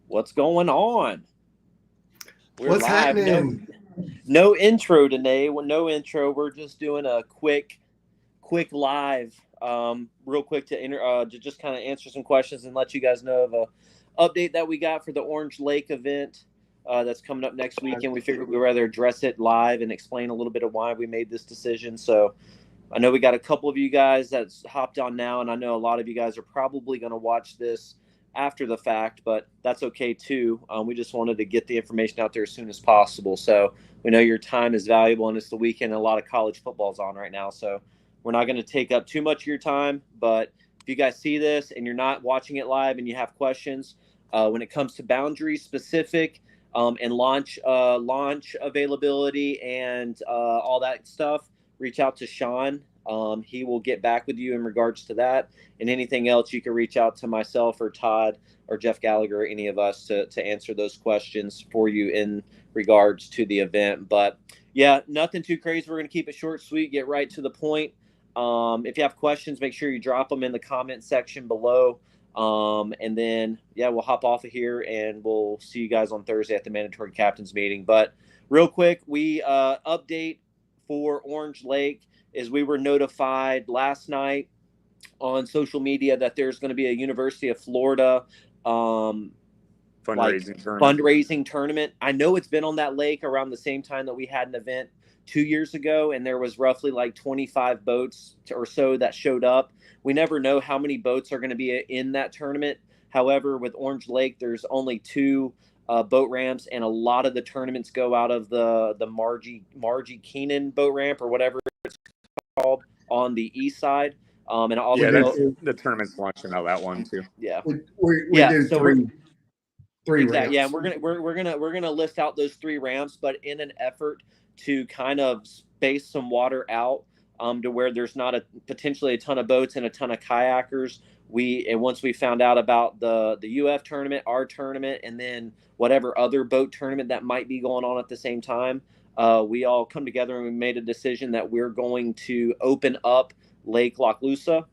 What's going on? We're What's live. happening? No intro today. Well, no intro. We're just doing a quick live, real quick to just kind of answer some questions and let you guys know of a update that we got for the Orange Lake event that's coming up next week. And we figured we'd rather address it live and explain a little bit of why we made this decision. So I know we got a couple of you guys that's hopped on now, and I know a lot of you guys are probably going to watch this after the fact, but that's okay too. We just wanted to get the information out there as soon as possible. So we know your time is valuable, and it's the weekend, and a lot of college football is on right now. So we're not going to take up too much of your time, but if you guys see this and you're not watching it live and you have questions, when it comes to boundary specific and launch availability and all that stuff, reach out to Sean. He will get back with you in regards to that. And anything else, you can reach out to myself or Todd or Jeff Gallagher, or any of us to answer those questions for you in regards to the event. But yeah, nothing too crazy. We're going to keep it short, sweet, get right to the point. If you have questions, make sure you drop them in the comment section below. And then, yeah, we'll hop off of here and we'll see you guys on Thursday at the mandatory captains meeting. But real quick, we update for Orange Lake is we were notified last night on social media that there's going to be a University of Florida fundraising tournament. I know it's been on that lake around the same time that we had an event 2 years ago, and there was roughly like 25 boats or so that showed up. We never know how many boats are going to be in that tournament. However, with Orange Lake, there's only two boat ramps, and a lot of the tournaments go out of the Margie Keenan boat ramp or whatever it's called on the east side. And also, the tournament's launching out that one too. Yeah, we do so three exactly. ramps. Yeah, we're gonna list out those three ramps, but in an effort to kind of space some water out, to where there's not potentially a ton of boats and a ton of kayakers. Once we found out about the UF tournament, our tournament, and then whatever other boat tournament that might be going on at the same time, we all come together and we made a decision that we're going to open up Lake Lochloosa.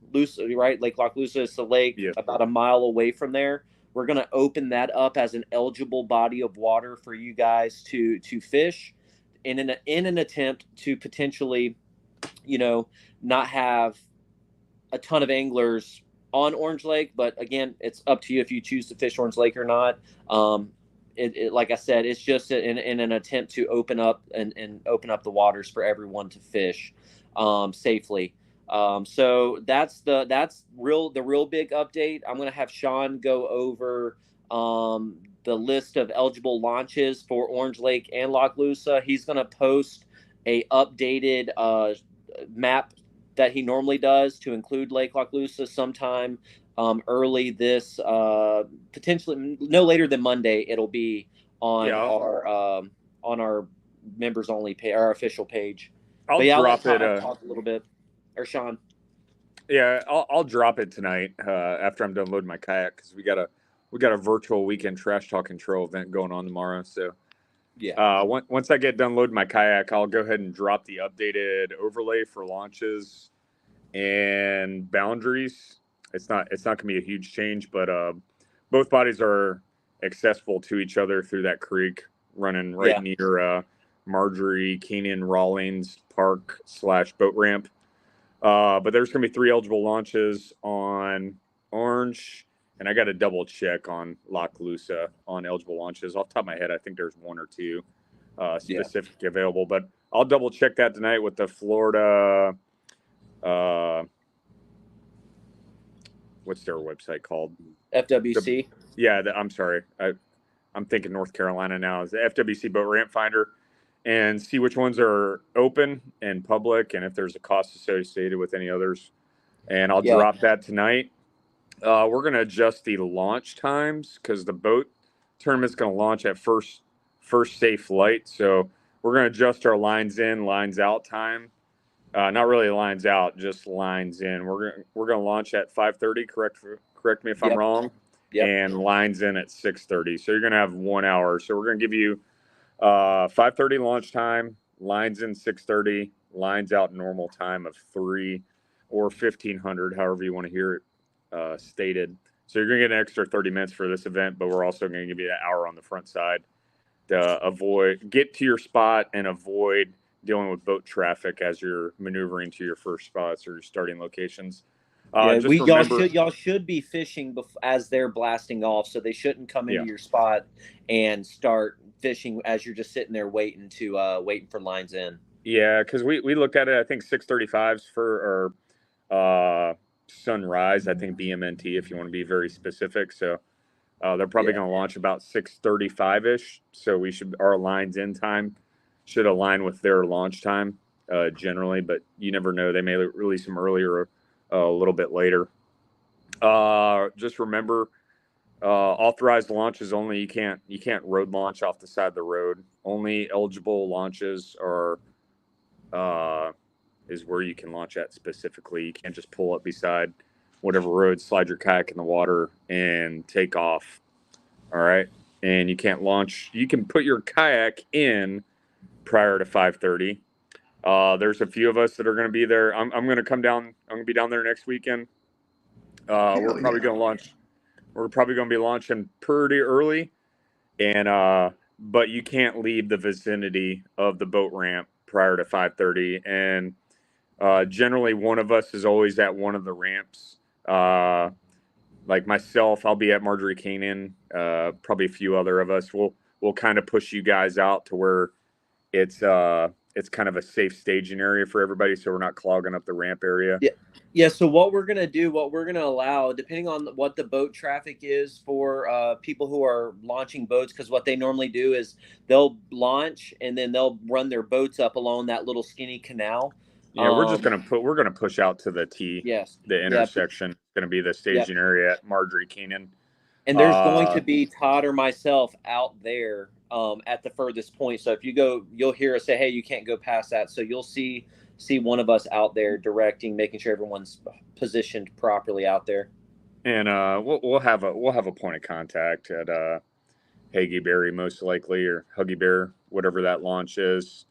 Right? Lake Lochloosa is the lake about a mile away from there. We're going to open that up as an eligible body of water for you guys to fish in an attempt to potentially, not have a ton of anglers on Orange Lake. But again, it's up to you if you choose to fish Orange Lake or not. Like I said, it's just in an attempt to open up and open up the waters for everyone to fish safely. So that's the real big update. I'm going to have Sean go over the list of eligible launches for Orange Lake and Lochloosa. He's going to post a updated map that he normally does to include Lake Lochloosa sometime early this, potentially no later than Monday. It'll be on our members only page, our official page. I'll drop it. Talk a little bit, or Sean. Yeah, I'll drop it tonight after I'm done loading my kayak, because we got a virtual weekend trash talking trail event going on tomorrow. So yeah, once I get done loading my kayak, I'll go ahead and drop the updated overlay for launches and boundaries. It's not going to be a huge change, but both bodies are accessible to each other through that creek running near Marjorie Keenan Rawlings Park / boat ramp. But there's going to be 3 eligible launches on Orange, and I got to double check on Lochloosa on eligible launches. Off the top of my head, I think there's 1 or 2 specific available, but I'll double check that tonight with the Florida. What's their website called? FWC. I'm sorry. I'm thinking North Carolina now. Is the FWC Boat Ramp Finder, and see which ones are open and public, and if there's a cost associated with any others. And I'll drop that tonight. We're going to adjust the launch times because the boat tournament's going to launch at first safe light. So we're going to adjust our lines in, lines out time. Not really lines out, just lines in. We're going to launch at 5:30. Correct me if I'm wrong. Yep. And lines in at 6:30. So you're going to have 1 hour. So we're going to give you 5:30 launch time, lines in 6:30, lines out normal time of 3 or 1500, however you want to hear it stated. So you're going to get an extra 30 minutes for this event, but we're also going to give you an hour on the front side to get to your spot and avoid dealing with boat traffic as you're maneuvering to your first spots or your starting locations. Y'all should be fishing as they're blasting off, so they shouldn't come into your spot and start fishing as you're just sitting there waiting for lines in. Yeah, because we looked at it. I think 6:35s for our sunrise. I think BMNT if you want to be very specific. So they're probably going to launch about 6:35 ish. So our lines in time should align with their launch time generally, but you never know. They may release them earlier. A little bit later. Just remember, authorized launches only. You can't road launch off the side of the road. Only eligible launches is where you can launch at specifically. You can't just pull up beside whatever road, slide your kayak in the water, and take off. All right, and you can't launch. You can put your kayak in prior to 5:30. There's a few of us that are going to be there. I'm going to come down. I'm going to be down there next weekend. We're probably going to launch. We're probably going to be launching pretty early, and but you can't leave the vicinity of the boat ramp prior to 5:30. And generally, one of us is always at one of the ramps. Like myself, I'll be at Marjorie Canyon. Probably a few other of us. We'll kind of push you guys out to where it's kind of a safe staging area for everybody, so we're not clogging up the ramp area. Yeah. So what we're going to allow, depending on what the boat traffic is for people who are launching boats, because what they normally do is they'll launch and then they'll run their boats up along that little skinny canal. Yeah, we're going to push out to the T. Yes. The intersection is going to be the staging area at Marjorie Canyon. And there's going to be Todd or myself out there at the furthest point. So if you go, you'll hear us say, "Hey, you can't go past that." So you'll see one of us out there directing, making sure everyone's positioned properly out there. And we'll have a point of contact at Haggy Berry most likely, or Huggy Bear, whatever that launch is.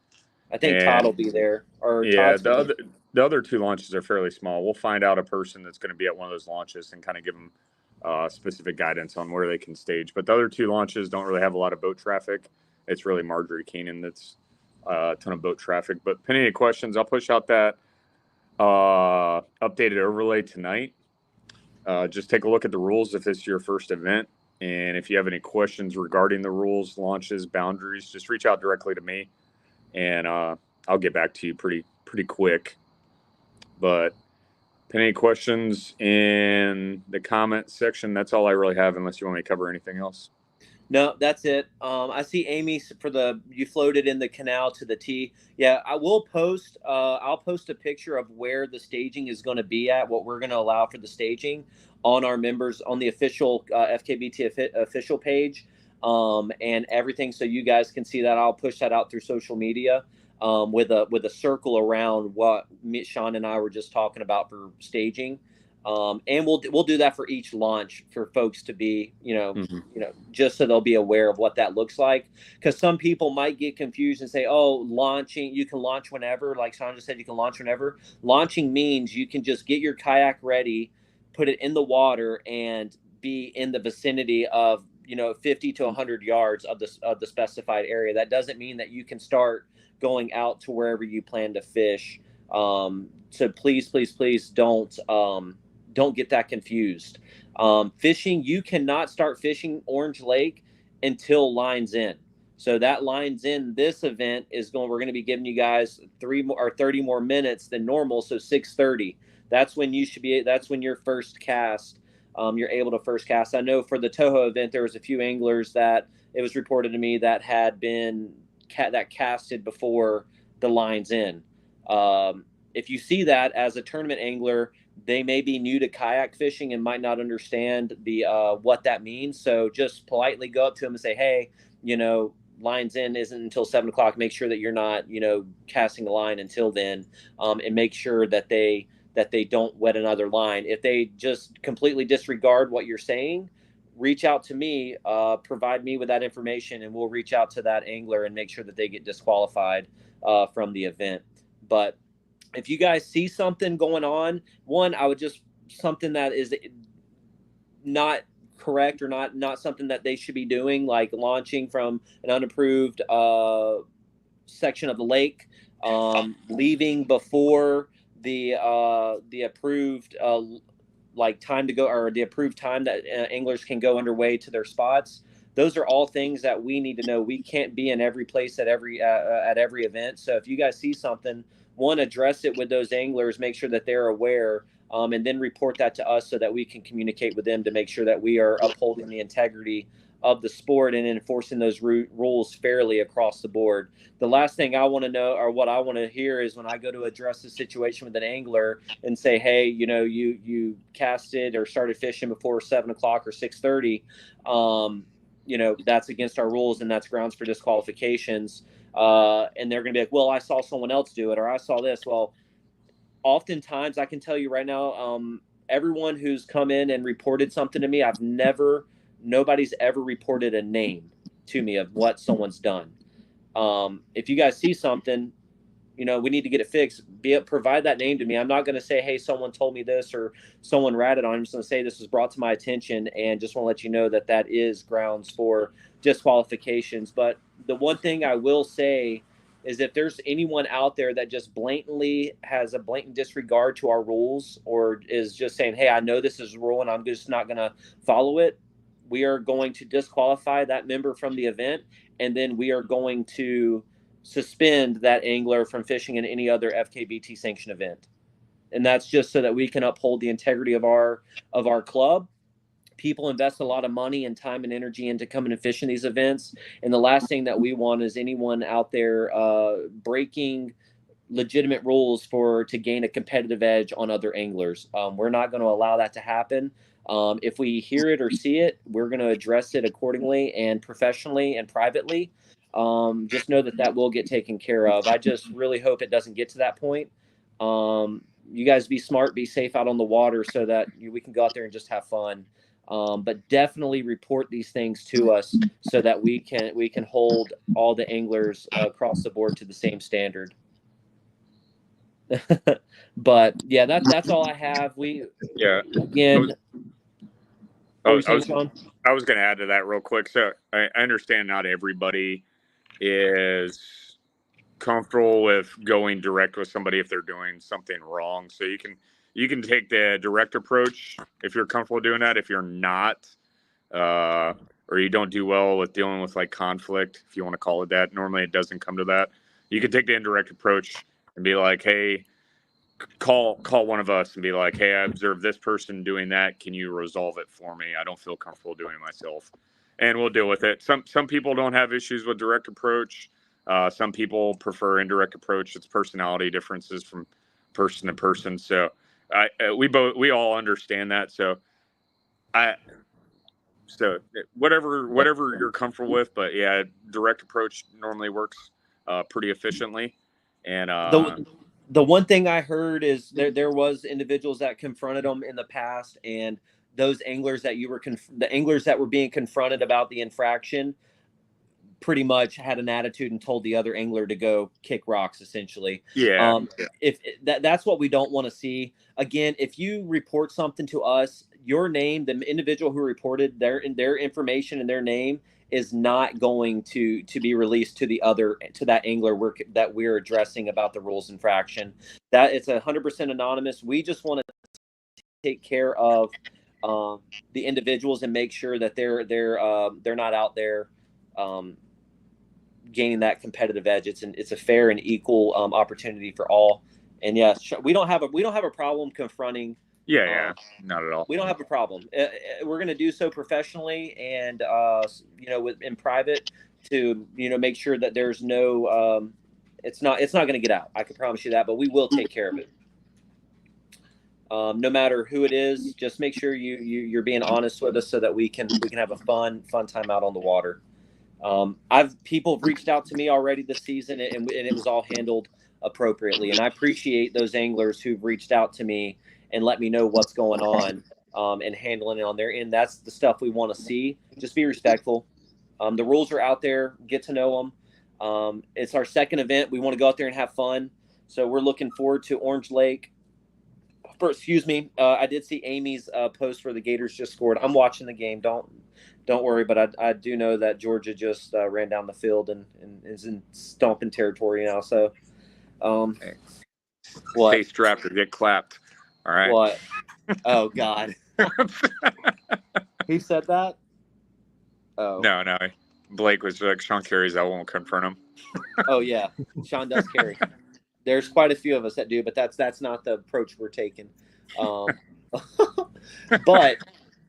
I think Todd will be there. The other two launches are fairly small. We'll find out a person that's going to be at one of those launches and kind of give them specific guidance on where they can stage. But the other two launches don't really have a lot of boat traffic. It's really Marjorie Canyon that's a ton of boat traffic. But any questions, I'll push out that updated overlay tonight. Just take a look at the rules if this is your first event. And if you have any questions regarding the rules, launches, boundaries, just reach out directly to me. And I'll get back to you pretty quick. But any questions in the comment section? That's all I really have, unless you want me to cover anything else. No, that's it. I see Amy you floated in the canal to the T. Yeah, I'll post a picture of where the staging is going to be at, what we're going to allow for the staging on our members on the official FKBT official page, and everything, so you guys can see that. I'll push that out through social media with a circle around what Sean and I were just talking about for staging. And we'll do that for each launch for folks to be, just so they'll be aware of what that looks like. Because some people might get confused and say, "Oh, launching, you can launch whenever." Like Sean just said, you can launch whenever. Launching means you can just get your kayak ready, put it in the water, and be in the vicinity of 50 to 100 yards of the specified area. That doesn't mean that you can start going out to wherever you plan to fish. So please don't get that confused. Fishing, you cannot start fishing Orange Lake until lines in. So that lines in this event we're going to be giving you guys 30 more minutes than normal. So 6:30, that's when your first cast, you're able to first cast. I know for the Toho event, there was a few anglers that it was reported to me that had been that casted before the lines in. If you see that as a tournament angler, they may be new to kayak fishing and might not understand what that means. So just politely go up to them and say, "Hey, lines in isn't until 7 o'clock. Make sure that you're not, casting a line until then, and make sure that they don't wet another line. If they just completely disregard what you're saying, reach out to me, provide me with that information, and we'll reach out to that angler and make sure that they get disqualified from the event. But if you guys see something going on, I would just something that is not correct or not something that they should be doing, like launching from an unapproved section of the lake, leaving before the approved like time to go, or the approved time that anglers can go underway to their spots. Those are all things that we need to know. We can't be in every place at every event. So if you guys see something, one, address it with those anglers, make sure that they're aware, and then report that to us so that we can communicate with them to make sure that we are upholding the integrity of the sport and enforcing those rules fairly across the board. The last thing I want to know, or what I want to hear, is when I go to address a situation with an angler and say, hey, you casted or started fishing before 7 o'clock or 6:30, that's against our rules and that's grounds for disqualifications. And they're going to be like, well, I saw someone else do it, or I saw this. Well, oftentimes I can tell you right now, everyone who's come in and reported something to me, nobody's ever reported a name to me of what someone's done. If you guys see something, we need to get it fixed. Provide that name to me. I'm not going to say, hey, someone told me this or someone ratted on. I'm just going to say this was brought to my attention, and just want to let you know that is grounds for disqualifications. But the one thing I will say is, if there's anyone out there that just blatantly has a blatant disregard to our rules, or is just saying, hey, I know this is a rule and I'm just not going to follow it, we are going to disqualify that member from the event, and then we are going to suspend that angler from fishing in any other FKBT sanctioned event. And that's just so that we can uphold the integrity of our club. People invest a lot of money and time and energy into coming and fishing these events, and the last thing that we want is anyone out there breaking legitimate rules to gain a competitive edge on other anglers. We're not going to allow that to happen. If we hear it or see it, we're going to address it accordingly and professionally and privately. Just know that will get taken care of. I just really hope it doesn't get to that point. You guys be smart, be safe out on the water so that we can go out there and just have fun. But definitely report these things to us so that we can hold all the anglers across the board to the same standard. But yeah, that's all I have. I was going to add to that real quick. So I understand not everybody is comfortable with going direct with somebody if they're doing something wrong. So you can take the direct approach if you're comfortable doing that. If you're not, or you don't do well with dealing with like conflict, if you want to call it that, normally it doesn't come to that. You can take the indirect approach and be like, hey, call one of us and be like, hey, I observed this person doing that. Can you resolve it for me? I don't feel comfortable doing it myself. And we'll deal with it. Some people don't have issues with direct approach. Some people prefer indirect approach. It's personality differences from person to person. So we all understand that. So whatever you're comfortable with, but yeah, direct approach normally works pretty efficiently. And the one thing I heard is there was individuals that confronted them in the past, and those anglers that the anglers that were being confronted about the infraction pretty much had an attitude and told the other angler to go kick rocks, essentially. Yeah. If that's what we don't want to see. Again, if you report something to us, your name, the individual who reported, their information and their name is not going to be released to that angler that we're addressing about the rules infraction. That it's 100% anonymous. We just want to take care of the individuals and make sure that they're not out there gaining that competitive edge. It's a fair and equal opportunity for all. And yes, we don't have a problem confronting. Yeah, not at all. We don't have a problem. We're going to do so professionally and in private to make sure that there's no it's not going to get out. I can promise you that, but we will take care of it. No matter who it is, just make sure you're being honest with us so that we can have a fun time out on the water. People have reached out to me already this season, and it was all handled appropriately. And I appreciate those anglers who've reached out to me and let me know what's going on and handling it on their end. That's the stuff we want to see. Just be respectful. The rules are out there. Get to know them. It's our second event. We want to go out there and have fun. So we're looking forward to Orange Lake excuse me. I did see Amy's post for the Gators just scored. I'm watching the game. Don't worry, but I do know that Georgia just ran down the field and is in stomping territory now. So, what? Face draft or get clapped. All right. What? Oh God. He said that? Oh. No. Blake was like, Sean carries. I won't confront him. Oh yeah, Sean does carry. There's quite a few of us that do, but that's not the approach we're taking. But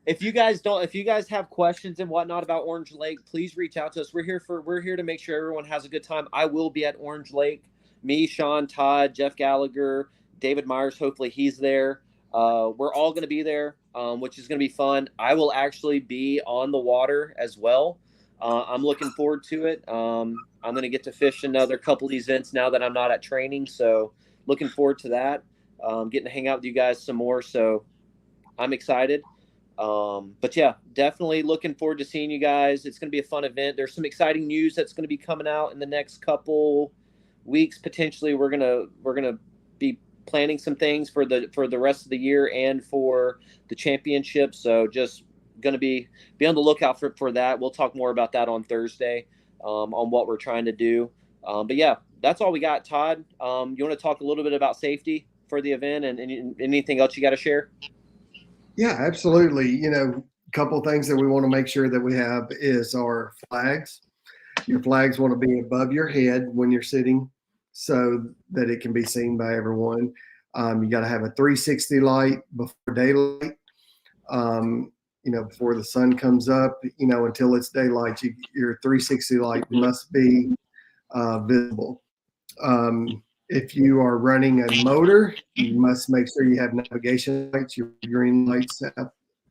if you guys have questions and whatnot about Orange Lake, please reach out to us. We're here to make sure everyone has a good time. I will be at Orange Lake. Me, Sean, Todd, Jeff Gallagher, David Myers. Hopefully he's there. We're all going to be there, which is going to be fun. I will actually be on the water as well. I'm looking forward to it. I'm going to get to fish another couple events now that I'm not at training. So looking forward to that. Getting to hang out with you guys some more. So I'm excited. But yeah, definitely looking forward to seeing you guys. It's going to be a fun event. There's some exciting news that's going to be coming out in the next couple weeks. Potentially we're going to be planning some things for the rest of the year and for the championship. So just going to be on the lookout for that. We'll talk more about that on Thursday, on what we're trying to do. But yeah, that's all we got. Todd, you want to talk a little bit about safety for the event and anything else you got to share? Yeah, absolutely. A couple of things that we want to make sure that we have is our flags. Your flags want to be above your head when you're sitting so that it can be seen by everyone. You got to have a 360 light before daylight. Before the sun comes up, until it's daylight, your 360 light must be visible. If you are running a motor, you must make sure you have navigation lights, your green lights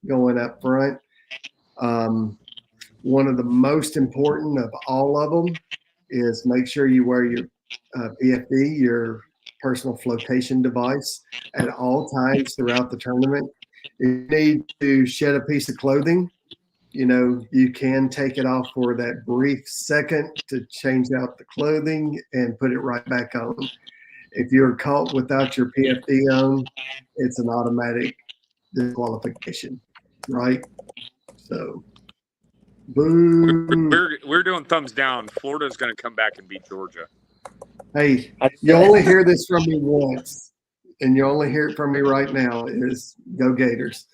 going up front. One of the most important of all of them is make sure you wear your PFD, your personal flotation device, at all times throughout the tournament. If you need to shed a piece of clothing, you can take it off for that brief second to change out the clothing and put it right back on. If you're caught without your PFD on, it's an automatic disqualification, right? So, boo. We're doing thumbs down. Florida's going to come back and beat Georgia. Hey, you only hear this from me once, and you only hear it from me right now is go Gators.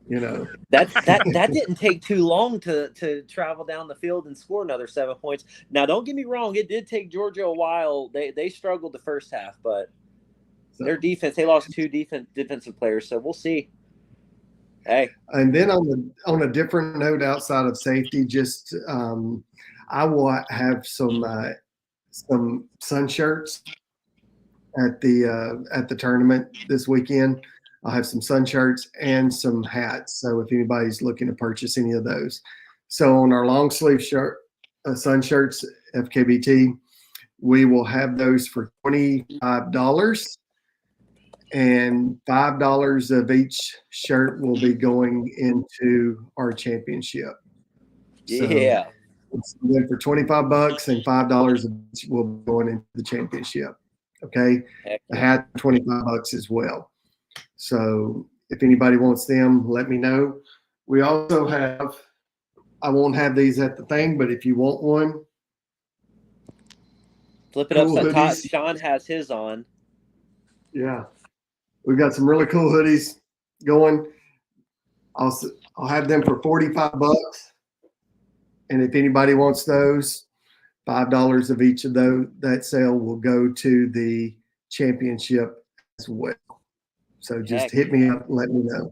That didn't take too long to travel down the field and score another 7 points. Now, don't get me wrong, it did take Georgia a while. They struggled the first half, but their defense, they lost two defensive players, so we'll see. Hey. And then on a different note, outside of safety, just I will have some sun shirts at the tournament this weekend. I'll have some sun shirts and some hats. So if anybody's looking to purchase any of those. So on our long sleeve sun shirts, FKBT, we will have those for $25, and $5 of each shirt will be going into our championship. Yeah. So it's good for $25 and $5 of each will be going into the championship. Okay. The hat, $25 as well. So if anybody wants them, let me know. We also have, I won't have these at the thing, but if you want one, flip it upside down. Sean has his on. Yeah. We've got some really cool hoodies going. I'll have them for $45. And if anybody wants those, $5 of each of those, that sale will go to the championship as well. So just hit me up and let me know.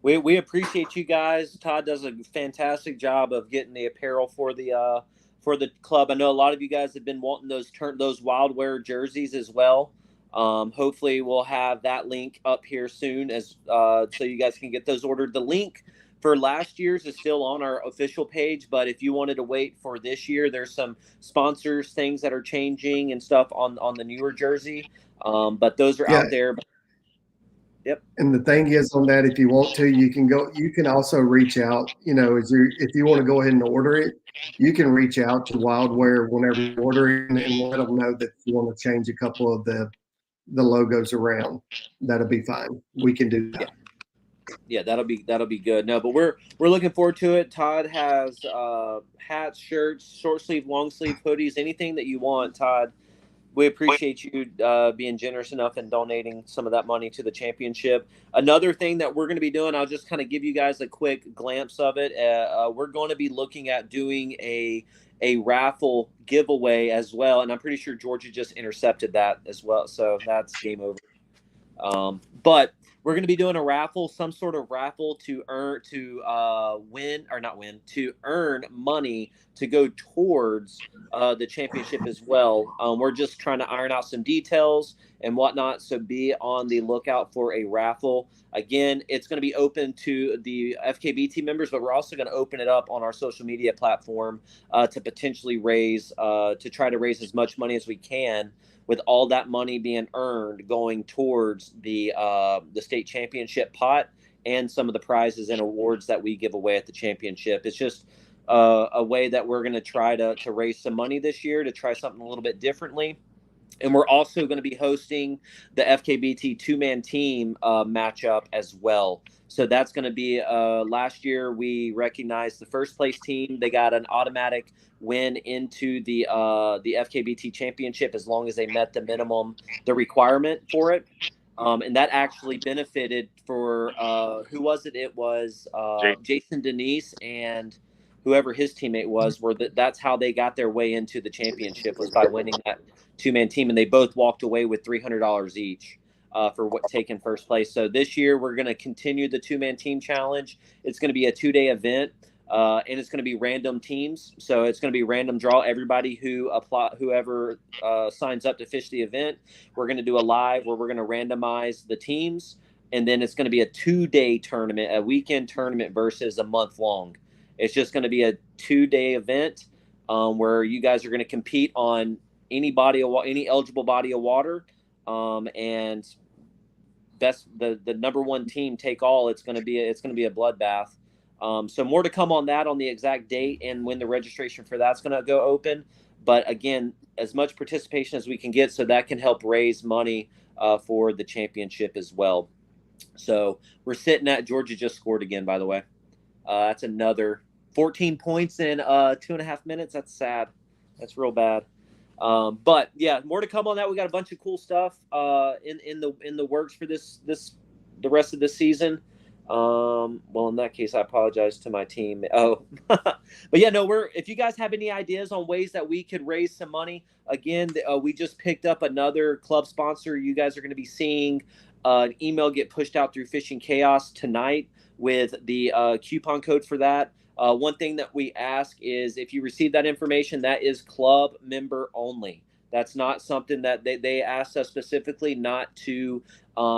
We appreciate you guys. Todd does a fantastic job of getting the apparel for the club. I know a lot of you guys have been wanting those Wild Wear jerseys as well. Hopefully we'll have that link up here soon as so you guys can get those ordered. The link for last year's is still on our official page, but if you wanted to wait for this year, there's some sponsors, things that are changing and stuff on the newer jersey. But those are out there. Yep. And the thing is on that, if you want to, you can also reach out, if you want to go ahead and order it, you can reach out to Wild Wear whenever you order it and let them know that you want to change a couple of the the logos around. That'll be fine. We can do that. Yeah, that'll be good. No, but we're looking forward to it. Todd has hats, shirts, short sleeve, long sleeve, hoodies, anything that you want, Todd. We appreciate you being generous enough and donating some of that money to the championship. Another thing that we're going to be doing, I'll just kind of give you guys a quick glimpse of it. We're going to be looking at doing a raffle giveaway as well, and I'm pretty sure Georgia just intercepted that as well, so that's game over. But we're going to be doing a raffle, some sort of raffle to earn money to go towards the championship as well. We're just trying to iron out some details and whatnot, so be on the lookout for a raffle. Again, it's going to be open to the FKBT members, but we're also going to open it up on our social media platform to potentially try to raise as much money as we can, with all that money being earned going towards the state championship pot and some of the prizes and awards that we give away at the championship. It's just a way that we're going to try to raise some money this year, to try something a little bit differently. And we're also going to be hosting the FKBT two-man team matchup as well. So that's going to be last year we recognized the first place team. They got an automatic win into the FKBT championship as long as they met the requirement for it. And that actually benefited for who was it? It was Jason Denise and whoever his teammate was. That's how they got their way into the championship, was by winning that two-man team, and they both walked away with $300 each for taking first place. So this year we're going to continue the two-man team challenge. It's going to be a 2-day event, and it's going to be random teams. So it's going to be random draw. Everybody whoever signs up to fish the event, we're going to do a live where we're going to randomize the teams, and then it's going to be a 2-day tournament, a weekend tournament versus a month long. It's just going to be a 2-day event where you guys are going to compete on any eligible body of water, and the number one team take all. It's going to be a bloodbath. So more to come on that, on the exact date and when the registration for that's going to go open. But again, as much participation as we can get, so that can help raise money for the championship as well. So we're sitting at, Georgia just scored again, by the way. That's another 14 points in 2.5 minutes. That's sad. That's real bad. But yeah, more to come on that. We got a bunch of cool stuff in the works for the rest of this season. Well, in that case, I apologize to my team. Oh, but yeah, no, if you guys have any ideas on ways that we could raise some money, again, we just picked up another club sponsor. You guys are going to be seeing an email get pushed out through Fishing Chaos tonight with the coupon code for that. One thing that we ask is, if you receive that information, that is club member only. That's not something that they asked us specifically not to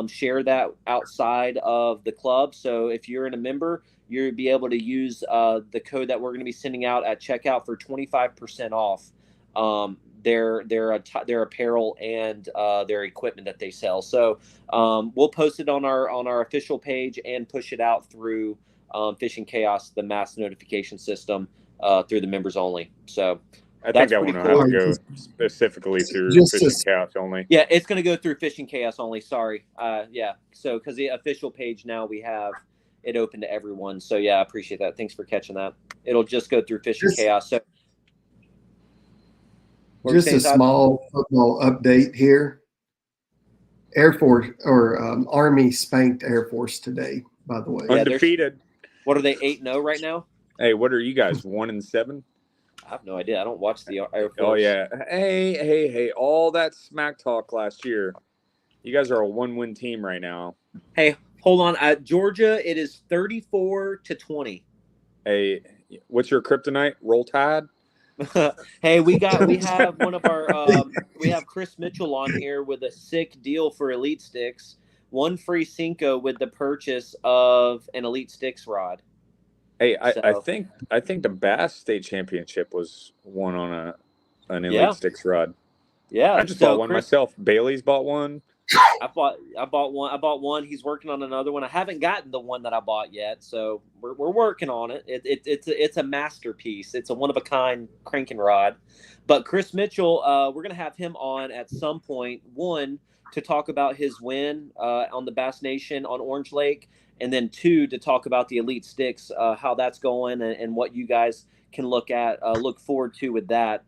share that outside of the club. So if you're in a member, you'll be able to use the code that we're going to be sending out at checkout for 25% off their apparel and their equipment that they sell. So we'll post it on our official page and push it out through Fishing Chaos, the mass notification system, through the members only. So I think I want to have to go specifically through Fishing Chaos only. Yeah, it's going to go through Fishing Chaos only. Sorry. Yeah. So because the official page now, we have it open to everyone. So yeah, I appreciate that. Thanks for catching that. It'll just go through Fishing Chaos. So just a small football update here. Air Force Army spanked Air Force today, by the way. Yeah, undefeated. What are they, 8-0 right now? Hey, what are you guys, 1-7? I have no idea. I don't watch the Air Force. Oh yeah. Hey! All that smack talk last year. You guys are a 1-win team right now. Hey, hold on. At Georgia, it is 34-20. Hey, what's your kryptonite? Roll Tide. Hey, we have one of our we have Chris Mitchell on here with a sick deal for Elite Sticks. 1 free Cinco with the purchase of an Elite Sticks rod. Hey, I think the Bass State Championship was won on an Elite Sticks rod. Yeah, I just bought one myself. Bailey's bought one. I bought one. He's working on another one. I haven't gotten the one that I bought yet, so we're working on it. It's a masterpiece. It's a one of a kind cranking rod. But Chris Mitchell, we're gonna have him on at some point. One, to talk about his win on the Bass Nation on Orange Lake, and then 2 to talk about the Elite Sticks, how that's going, and what you guys can look forward to with that.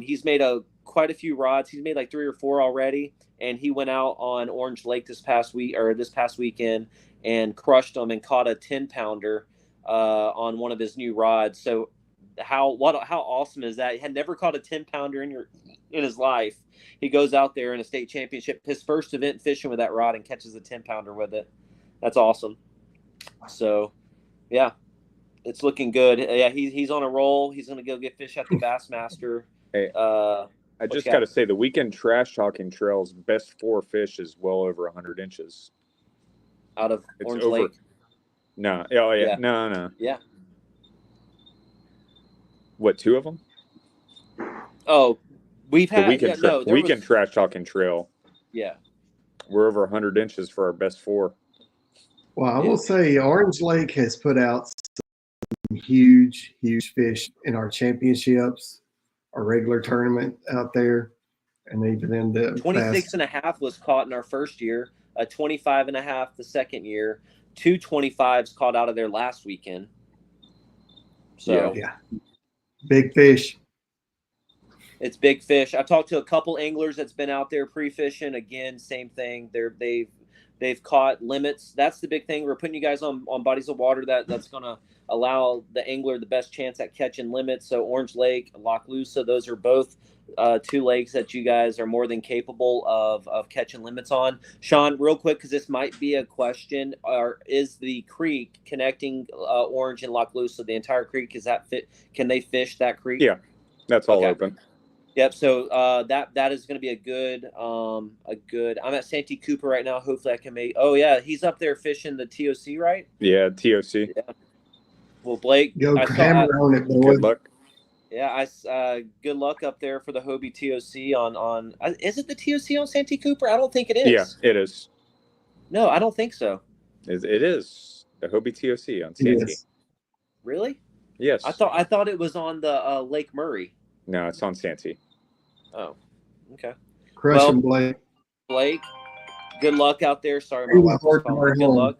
He's made quite a few rods. He's made like 3 or 4 already, and he went out on Orange Lake this past weekend and crushed them and caught a 10-pounder on one of his new rods. So how awesome is that? He had never caught a 10-pounder in his life. He goes out there in a state championship, his first event fishing with that rod, and catches a 10-pounder with it. That's awesome. So, yeah, it's looking good. Yeah, he's on a roll. He's going to go get fish at the Bassmaster. Hey, I just got to say, the weekend Trash Talking Trail's best 4 fish is well over 100 inches. Out of Orange Lake? No. Oh, yeah. No. Yeah. What, 2 of them? Oh, we've had the weekend Trash Talking Trail. Yeah. We're over 100 inches for our best 4. Well, I will say Orange Lake has put out some huge fish in our championships, our regular tournament out there, and even in the 26.5 was caught in our first year, a 25.5 the second year, 2 25s caught out of there last weekend. So yeah. Big fish. It's big fish. I talked to a couple anglers that's been out there pre-fishing. Again, same thing. They've caught limits. That's the big thing. We're putting you guys on bodies of water that's going to allow the angler the best chance at catching limits. So Orange Lake, Loch Loosa, those are both 2 lakes that you guys are more than capable of catching limits on. Sean, real quick, because this might be a question, is the creek connecting Orange and Loch Loosa, the entire creek, is that fit? Can they fish that creek? Yeah, that's all open. Yep. So that is going to be a good. I'm at Santee Cooper right now. Hopefully, I can make. Oh yeah, he's up there fishing the TOC, right? Yeah, TOC. Yeah. Well, Blake, hammer on it, boy. Good luck. Yeah, good luck up there for the Hobie TOC on. Is it the TOC on Santee Cooper? I don't think it is. Yeah, it is. No, I don't think so. It is the Hobie TOC on Santee. Yes. Really? Yes. I thought it was on the Lake Murray. No, it's on Santee. Oh, okay. Crush him, Blake. Blake, good luck out there. Sorry, my wife was calling. Good luck.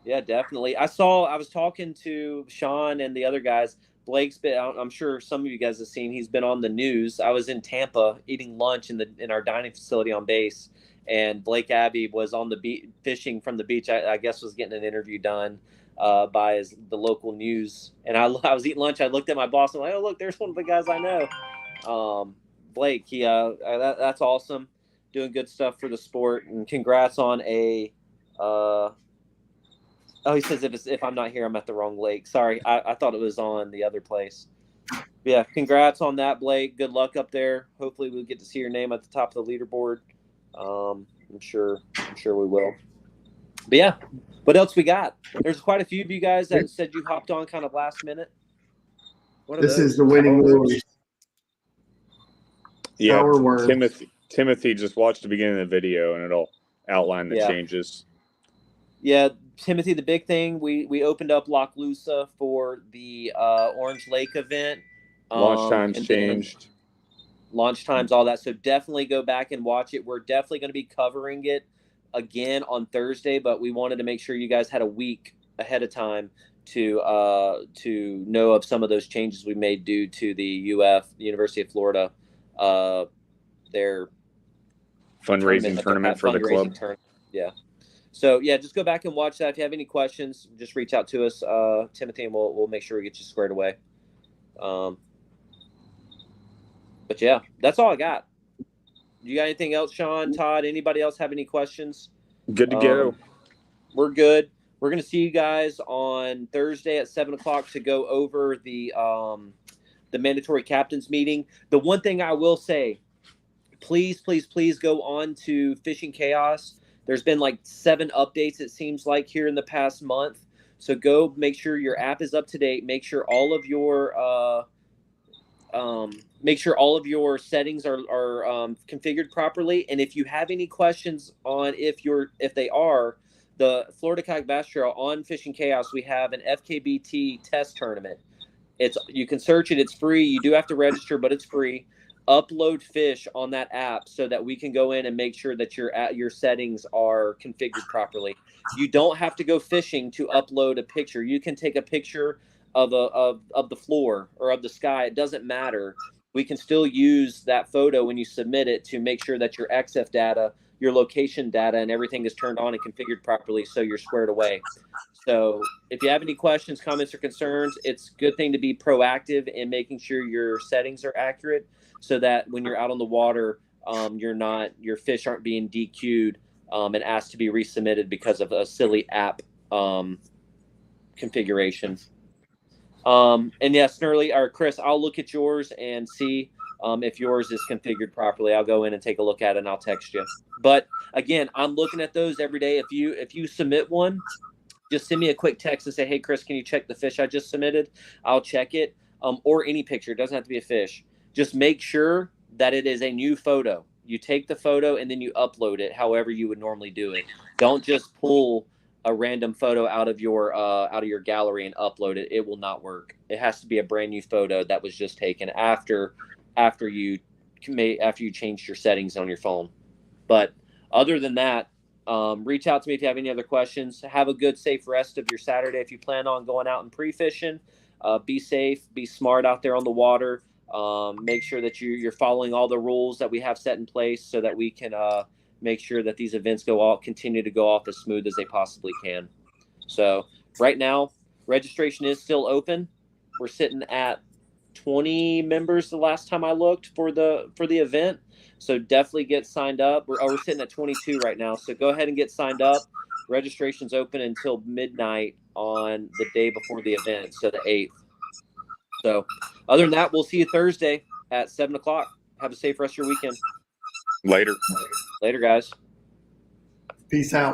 Yeah, definitely. I was talking to Sean and the other guys. Blake's been. I'm sure some of you guys have seen. He's been on the news. I was in Tampa eating lunch in our dining facility on base, and Blake Abbey was on the beach fishing from the beach. I guess was getting an interview done by the local news. And I was eating lunch. I looked at my boss. I'm like, oh look, there's one of the guys I know. Blake, that's awesome, doing good stuff for the sport, and congrats on a. He says if I'm not here, I'm at the wrong lake. Sorry, I thought it was on the other place. But yeah, congrats on that, Blake. Good luck up there. Hopefully, we'll get to see your name at the top of the leaderboard. I'm sure we will. But yeah, what else we got? There's quite a few of you guys that said you hopped on kind of last minute. This is the winning lure. Yeah, Timothy just watched the beginning of the video, and it'll outline the changes. Yeah, Timothy, the big thing, we opened up Loch Loosa for the Orange Lake event. Launch times changed. Launch times, all that. So definitely go back and watch it. We're definitely going to be covering it again on Thursday, but we wanted to make sure you guys had a week ahead of time to know of some of those changes we made due to the the University of Florida, their fundraising tournament for the club. Yeah. So yeah, just go back and watch that. If you have any questions, just reach out to us, Timothy, and we'll make sure we get you squared away. But yeah, that's all I got. You got anything else, Sean, Todd? Anybody else have any questions? Good to go. We're good. We're going to see you guys on Thursday at 7:00 to go over the mandatory captains meeting. The one thing I will say, please go on to Fishing Chaos. There's been like 7 updates, it seems like, here in the past month. So go make sure your app is up to date. Make sure all of your settings are configured properly. And if you have any questions on if they are, the Florida Kayak Bass Trail on Fishing Chaos, we have an FKBT test tournament. You can search it. It's free. You do have to register, but it's free. upload fish on that app so that we can go in and make sure that your settings are configured properly. You don't have to go fishing to upload a picture. You can take a picture of the floor or of the sky. It doesn't matter. We can still use that photo when you submit it to make sure that your XF data, your location data, and everything is turned on and configured properly so you're squared away. So if you have any questions, comments, or concerns, it's a good thing to be proactive in making sure your settings are accurate so that when you're out on the water, your fish aren't being DQ'd and asked to be resubmitted because of a silly app configuration. And yeah, Snurley or Chris, I'll look at yours and see if yours is configured properly. I'll go in and take a look at it and I'll text you. But again, I'm looking at those every day. If you submit one, just send me a quick text and say, hey, Chris, can you check the fish I just submitted? I'll check it. Or any picture. It doesn't have to be a fish. Just make sure that it is a new photo. You take the photo and then you upload it however you would normally do it. Don't just pull a random photo out of your gallery and upload it. It will not work. It has to be a brand new photo that was just taken after you changed your settings on your phone. But other than that, reach out to me if you have any other questions. Have a good, safe rest of your Saturday. If you plan on going out and pre-fishing, be safe, be smart out there on the water. Make sure that you're following all the rules that we have set in place so that we can make sure that these events continue to go off as smooth as they possibly can. So right now, registration is still open. We're sitting at 20 members the last time I looked for the event. So definitely get signed up. We're sitting at 22 right now. So go ahead and get signed up. Registration's open until midnight on the day before the event, so the 8th. So other than that, we'll see you Thursday at 7 o'clock. Have a safe rest of your weekend. Later. Later, guys. Peace out.